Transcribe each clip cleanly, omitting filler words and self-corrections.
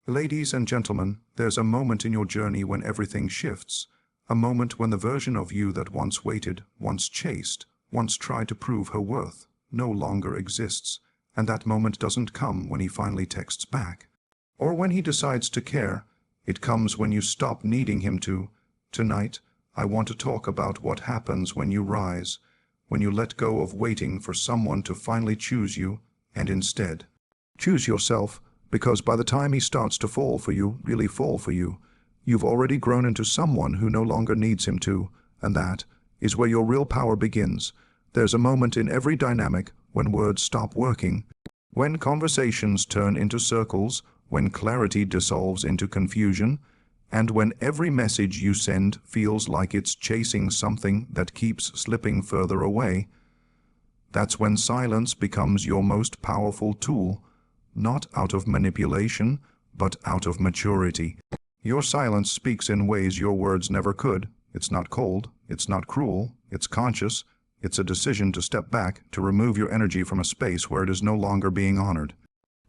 Ladies and gentlemen, there's a moment in your journey when everything shifts. A moment when the version of you that once waited, once chased, once tried to prove her worth, no longer exists. And that moment doesn't come when he finally texts back, or when he decides to care. It comes when you stop needing him to. Tonight, I want to talk about what happens when you rise, when you let go of waiting for someone to finally choose you, and instead choose yourself, because by the time he starts to fall for you, really fall for you, you've already grown into someone who no longer needs him to, and that is where your real power begins. There's a moment in every dynamic when words stop working, when conversations turn into circles, when clarity dissolves into confusion, and when every message you send feels like it's chasing something that keeps slipping further away. That's when silence becomes your most powerful tool, not out of manipulation, but out of maturity. Your silence speaks in ways your words never could. It's not cold, it's not cruel, it's conscious. It's a decision to step back, to remove your energy from a space where it is no longer being honored.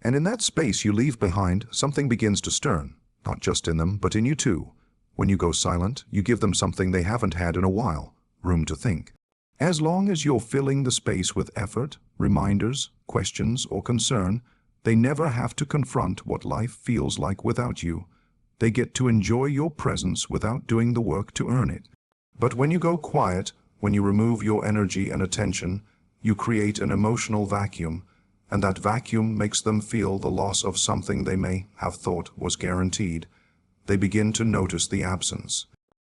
And in that space you leave behind, something begins to stir, not just in them, but in you too. When you go silent, you give them something they haven't had in a while, room to think. As long as you're filling the space with effort, reminders, questions, or concern, they never have to confront what life feels like without you. They get to enjoy your presence without doing the work to earn it. But when you go quiet, when you remove your energy and attention, you create an emotional vacuum, and that vacuum makes them feel the loss of something they may have thought was guaranteed. They begin to notice the absence.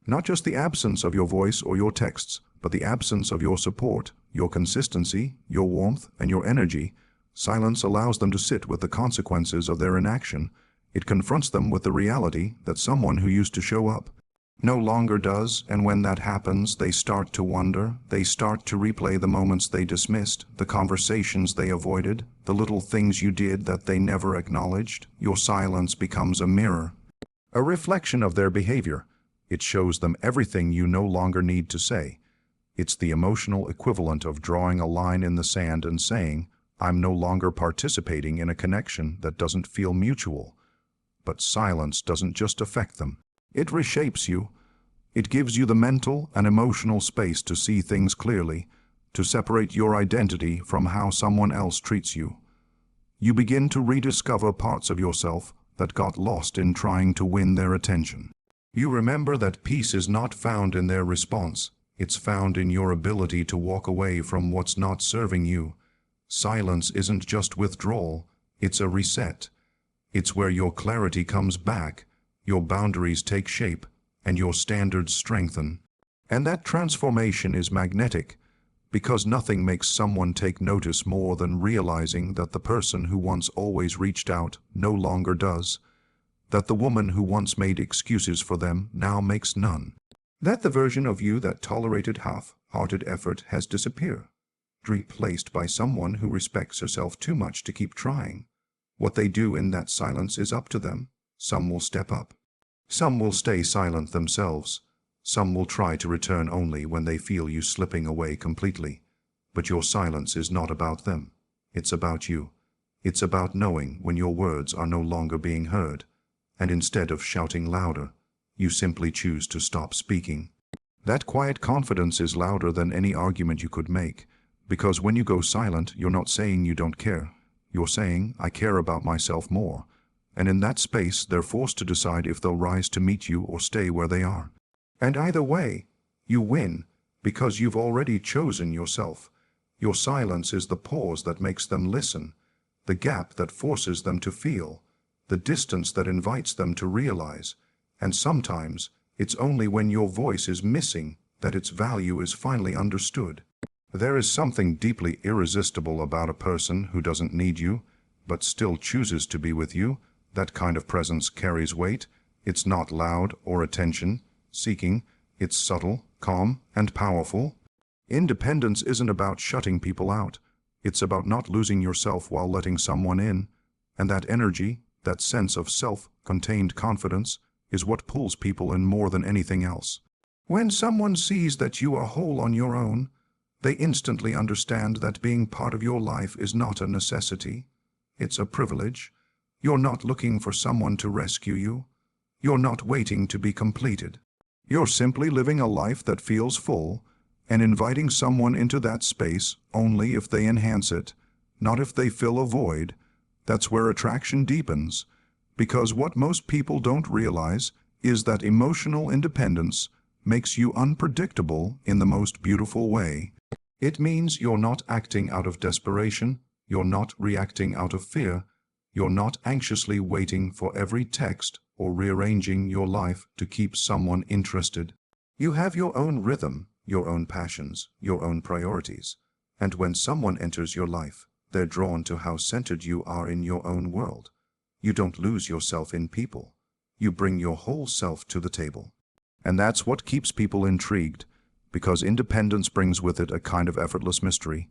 Not just the absence of your voice or your texts, but the absence of your support, your consistency, your warmth, and your energy. Silence allows them to sit with the consequences of their inaction. It confronts them with the reality that someone who used to show up no longer does, and when that happens, they start to wonder. They start to replay the moments they dismissed, the conversations they avoided, the little things you did that they never acknowledged. Your silence becomes a mirror, a reflection of their behavior. It shows them everything you no longer need to say. It's the emotional equivalent of drawing a line in the sand and saying, I'm no longer participating in a connection that doesn't feel mutual. But silence doesn't just affect them. It reshapes you. It gives you the mental and emotional space to see things clearly, to separate your identity from how someone else treats you. You begin to rediscover parts of yourself that got lost in trying to win their attention. You remember that peace is not found in their response. It's found in your ability to walk away from what's not serving you. Silence isn't just withdrawal, it's a reset. It's where your clarity comes back, your boundaries take shape, and your standards strengthen. And that transformation is magnetic, because nothing makes someone take notice more than realizing that the person who once always reached out no longer does, that the woman who once made excuses for them now makes none, that the version of you that tolerated half-hearted effort has disappeared, replaced by someone who respects herself too much to keep trying. What they do in that silence is up to them. Some will step up. Some will stay silent themselves. Some will try to return only when they feel you slipping away completely. But your silence is not about them. It's about you. It's about knowing when your words are no longer being heard, and instead of shouting louder, you simply choose to stop speaking. That quiet confidence is louder than any argument you could make, because when you go silent, you're not saying you don't care. You're saying, I care about myself more. And in that space, they're forced to decide if they'll rise to meet you or stay where they are. And either way, you win, because you've already chosen yourself. Your silence is the pause that makes them listen, the gap that forces them to feel, the distance that invites them to realize. And sometimes, it's only when your voice is missing that its value is finally understood. There is something deeply irresistible about a person who doesn't need you, but still chooses to be with you. That kind of presence carries weight. It's not loud or attention-seeking. It's subtle, calm, and powerful. Independence isn't about shutting people out. It's about not losing yourself while letting someone in. And that energy, that sense of self-contained confidence, is what pulls people in more than anything else. When someone sees that you are whole on your own, they instantly understand that being part of your life is not a necessity. It's a privilege. You're not looking for someone to rescue you. You're not waiting to be completed. You're simply living a life that feels full and inviting someone into that space only if they enhance it, not if they fill a void. That's where attraction deepens, because what most people don't realize is that emotional independence makes you unpredictable in the most beautiful way. It means you're not acting out of desperation, you're not reacting out of fear, you're not anxiously waiting for every text or rearranging your life to keep someone interested. You have your own rhythm, your own passions, your own priorities. And when someone enters your life, they're drawn to how centered you are in your own world. You don't lose yourself in people. You bring your whole self to the table. And that's what keeps people intrigued, because independence brings with it a kind of effortless mystery.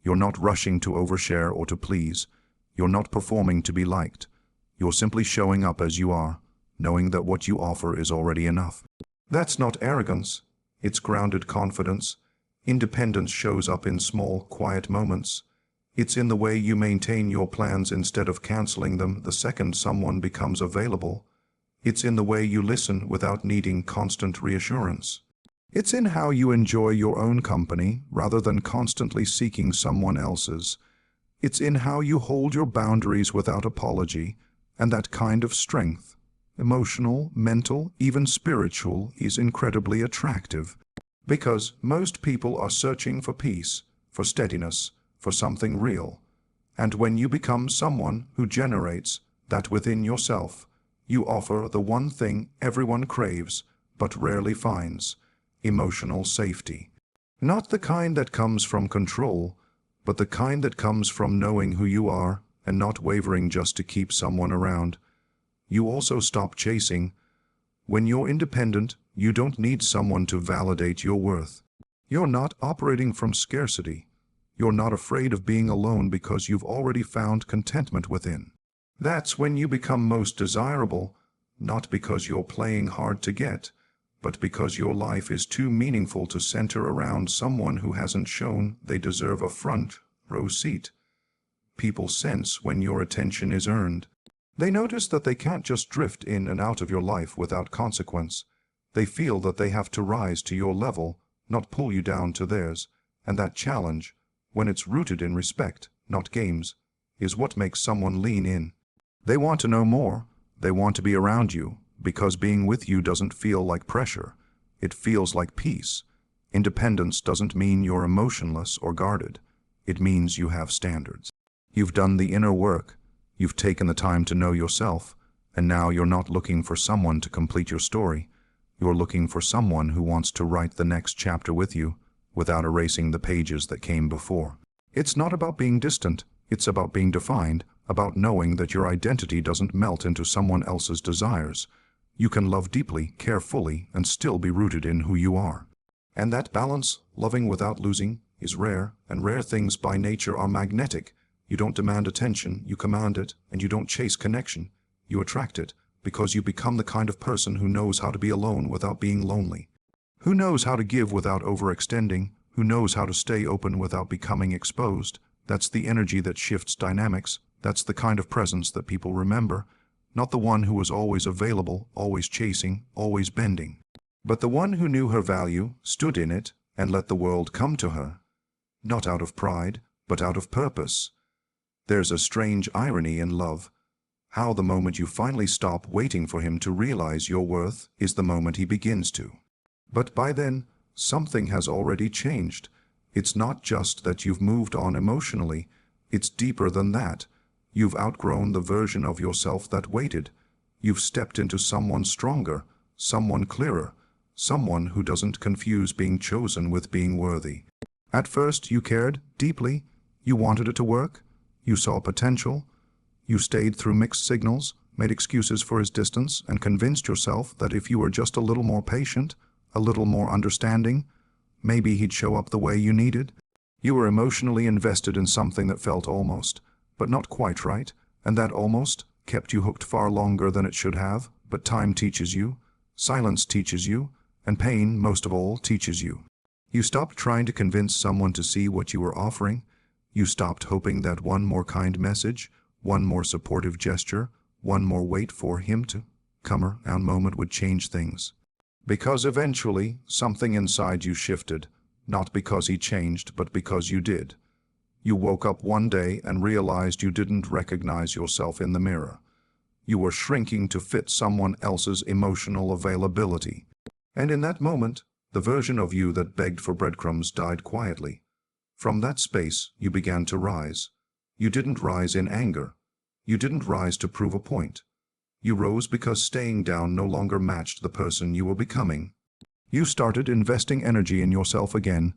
You're not rushing to overshare or to please. You're not performing to be liked. You're simply showing up as you are, knowing that what you offer is already enough. That's not arrogance. It's grounded confidence. Independence shows up in small, quiet moments. It's in the way you maintain your plans instead of canceling them the second someone becomes available. It's in the way you listen without needing constant reassurance. It's in how you enjoy your own company rather than constantly seeking someone else's. It's in how you hold your boundaries without apology, and that kind of strength, emotional, mental, even spiritual, is incredibly attractive. Because most people are searching for peace, for steadiness, for something real. And when you become someone who generates that within yourself, you offer the one thing everyone craves but rarely finds: emotional safety. Not the kind that comes from control, but the kind that comes from knowing who you are and not wavering just to keep someone around. You also stop chasing. When you're independent, you don't need someone to validate your worth. You're not operating from scarcity. You're not afraid of being alone because you've already found contentment within. That's when you become most desirable, not because you're playing hard to get, but because your life is too meaningful to center around someone who hasn't shown they deserve a front row seat. People sense when your attention is earned. They notice that they can't just drift in and out of your life without consequence. They feel that they have to rise to your level, not pull you down to theirs, and that challenge, when it's rooted in respect, not games, is what makes someone lean in. They want to know more. They want to be around you, because being with you doesn't feel like pressure. It feels like peace. Independence doesn't mean you're emotionless or guarded. It means you have standards. You've done the inner work. You've taken the time to know yourself, and now you're not looking for someone to complete your story. You're looking for someone who wants to write the next chapter with you, without erasing the pages that came before. It's not about being distant. It's about being defined, about knowing that your identity doesn't melt into someone else's desires. You can love deeply, care fully, and still be rooted in who you are. And that balance, loving without losing, is rare, and rare things by nature are magnetic. You don't demand attention, you command it, and you don't chase connection. You attract it, because you become the kind of person who knows how to be alone without being lonely. Who knows how to give without overextending, who knows how to stay open without becoming exposed. That's the energy that shifts dynamics. That's the kind of presence that people remember. Not the one who was always available, always chasing, always bending. But the one who knew her value, stood in it, and let the world come to her. Not out of pride, but out of purpose. There's a strange irony in love. How the moment you finally stop waiting for him to realize your worth is the moment he begins to. But by then, something has already changed. It's not just that you've moved on emotionally. It's deeper than that. You've outgrown the version of yourself that waited. You've stepped into someone stronger, someone clearer, someone who doesn't confuse being chosen with being worthy. At first, you cared deeply. You wanted it to work. You saw potential. You stayed through mixed signals, made excuses for his distance, and convinced yourself that if you were just a little more patient, a little more understanding, maybe he'd show up the way you needed. You were emotionally invested in something that felt almost, but not quite right, and that almost kept you hooked far longer than it should have. But time teaches you, silence teaches you, and pain, most of all, teaches you. You stopped trying to convince someone to see what you were offering. You stopped hoping that one more kind message, one more supportive gesture, one more wait for him to come around moment would change things. Because eventually, something inside you shifted, not because he changed, but because you did. You woke up one day and realized you didn't recognize yourself in the mirror. You were shrinking to fit someone else's emotional availability. And in that moment, the version of you that begged for breadcrumbs died quietly. From that space, you began to rise. You didn't rise in anger. You didn't rise to prove a point. You rose because staying down no longer matched the person you were becoming. You started investing energy in yourself again.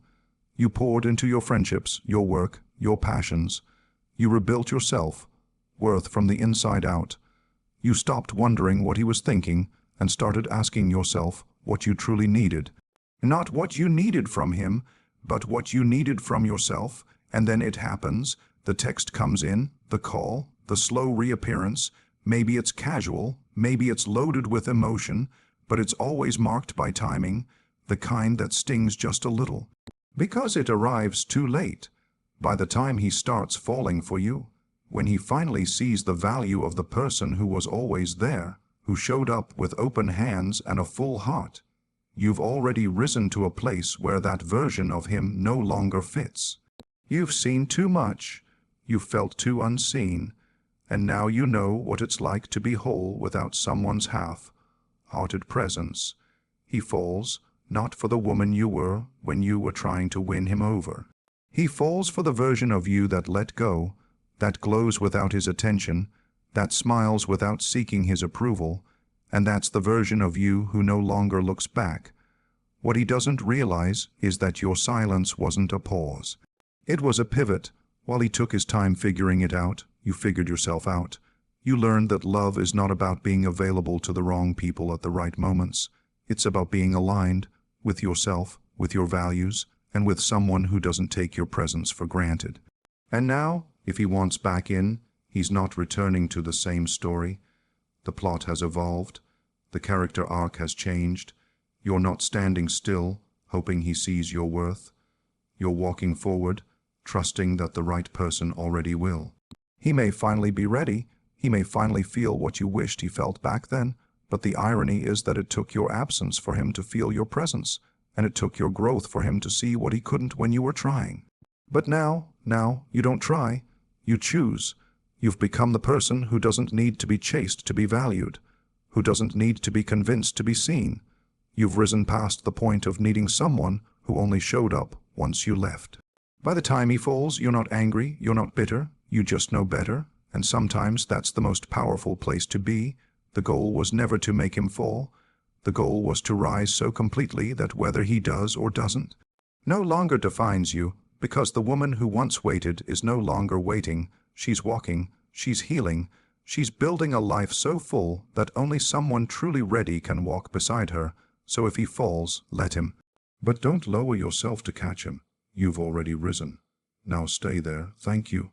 You poured into your friendships, your work, your passions. You rebuilt your self-worth from the inside out. You stopped wondering what he was thinking and started asking yourself what you truly needed. Not what you needed from him, but what you needed from yourself. And then it happens. The text comes in, the call, the slow reappearance. Maybe it's casual, maybe it's loaded with emotion, but it's always marked by timing, the kind that stings just a little. Because it arrives too late. By the time he starts falling for you, when he finally sees the value of the person who was always there, who showed up with open hands and a full heart, you've already risen to a place where that version of him no longer fits. You've seen too much, you've felt too unseen, and now you know what it's like to be whole without someone's half-hearted presence. He falls, not for the woman you were when you were trying to win him over. He falls for the version of you that let go, that glows without his attention, that smiles without seeking his approval, and that's the version of you who no longer looks back. What he doesn't realize is that your silence wasn't a pause. It was a pivot. While he took his time figuring it out, you figured yourself out. You learned that love is not about being available to the wrong people at the right moments. It's about being aligned with yourself, with your values, and with someone who doesn't take your presence for granted. And now, if he wants back in, he's not returning to the same story. The plot has evolved. The character arc has changed. You're not standing still, hoping he sees your worth. You're walking forward, trusting that the right person already will. He may finally be ready. He may finally feel what you wished he felt back then. But the irony is that it took your absence for him to feel your presence, and it took your growth for him to see what he couldn't when you were trying. But now, you don't try. You choose. You've become the person who doesn't need to be chased to be valued, who doesn't need to be convinced to be seen. You've risen past the point of needing someone who only showed up once you left. By the time he falls, you're not angry, you're not bitter, you just know better, and sometimes that's the most powerful place to be. The goal was never to make him fall. The goal was to rise so completely that whether he does or doesn't, no longer defines you, because the woman who once waited is no longer waiting. She's walking, she's healing, she's building a life so full that only someone truly ready can walk beside her. So if he falls, let him. But don't lower yourself to catch him. You've already risen. Now stay there. Thank you.